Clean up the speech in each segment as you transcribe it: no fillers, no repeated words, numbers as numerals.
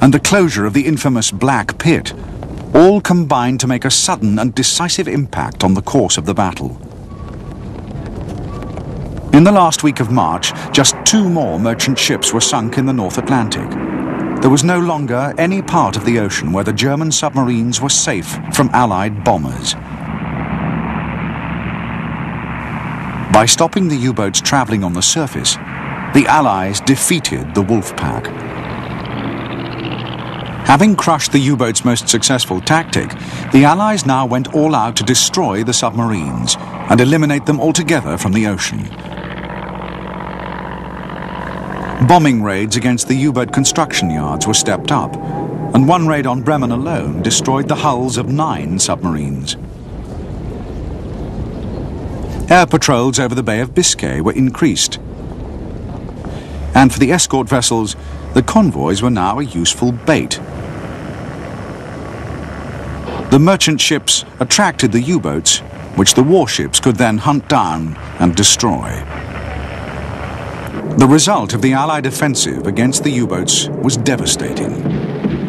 and the closure of the infamous Black Pit all combined to make a sudden and decisive impact on the course of the battle. In the last week of March, just 2 more merchant ships were sunk in the North Atlantic. There was no longer any part of the ocean where the German submarines were safe from Allied bombers. By stopping the U-boats traveling on the surface, the Allies defeated the Wolf Pack. Having crushed the U-boats' most successful tactic, the Allies now went all out to destroy the submarines and eliminate them altogether from the ocean. Bombing raids against the U-boat construction yards were stepped up, and one raid on Bremen alone destroyed the hulls of 9 submarines. Air patrols over the Bay of Biscay were increased, and for the escort vessels, the convoys were now a useful bait. The merchant ships attracted the U-boats, which the warships could then hunt down and destroy. The result of the Allied offensive against the U-boats was devastating.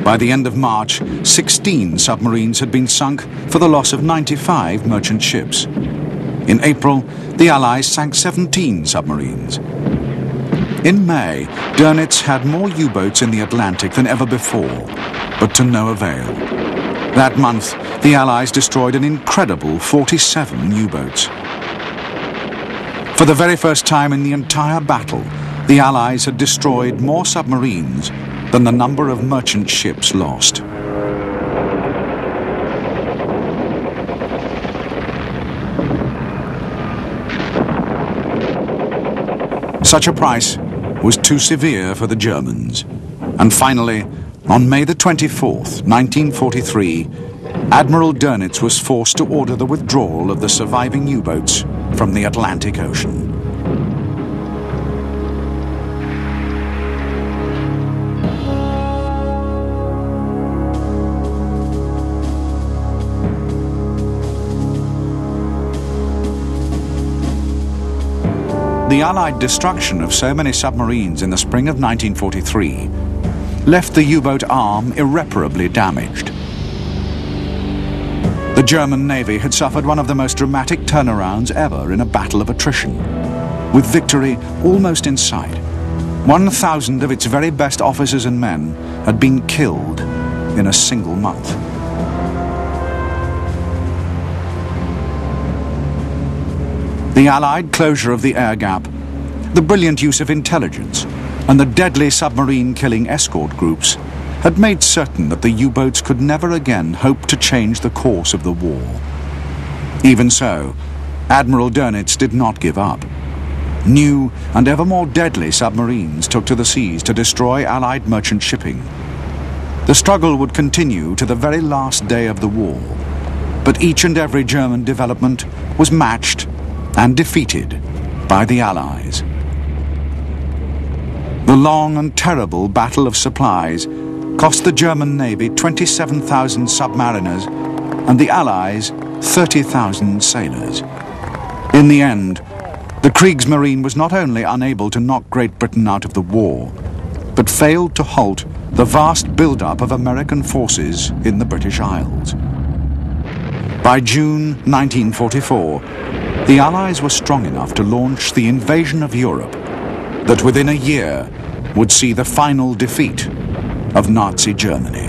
By the end of March, 16 submarines had been sunk for the loss of 95 merchant ships. In April, the Allies sank 17 submarines. In May, Dönitz had more U-boats in the Atlantic than ever before, but to no avail. That month, the Allies destroyed an incredible 47 U-boats. For the very first time in the entire battle, the Allies had destroyed more submarines than the number of merchant ships lost. Such a price was too severe for the Germans, and finally, on May the 24th, 1943, Admiral Dönitz was forced to order the withdrawal of the surviving U-boats from the Atlantic Ocean. The Allied destruction of so many submarines in the spring of 1943 left the U-boat arm irreparably damaged. The German Navy had suffered one of the most dramatic turnarounds ever in a battle of attrition, with victory almost in sight. 1,000 of its very best officers and men had been killed in a single month. The Allied closure of the air gap, the brilliant use of intelligence, and the deadly submarine-killing escort groups had made certain that the U-boats could never again hope to change the course of the war. Even so, Admiral Dönitz did not give up. New and ever more deadly submarines took to the seas to destroy Allied merchant shipping. The struggle would continue to the very last day of the war, but each and every German development was matched and defeated by the Allies. The long and terrible Battle of Supplies cost the German Navy 27,000 submariners and the Allies 30,000 sailors. In the end, the Kriegsmarine was not only unable to knock Great Britain out of the war, but failed to halt the vast build-up of American forces in the British Isles. By June 1944, the Allies were strong enough to launch the invasion of Europe that within a year would see the final defeat of Nazi Germany.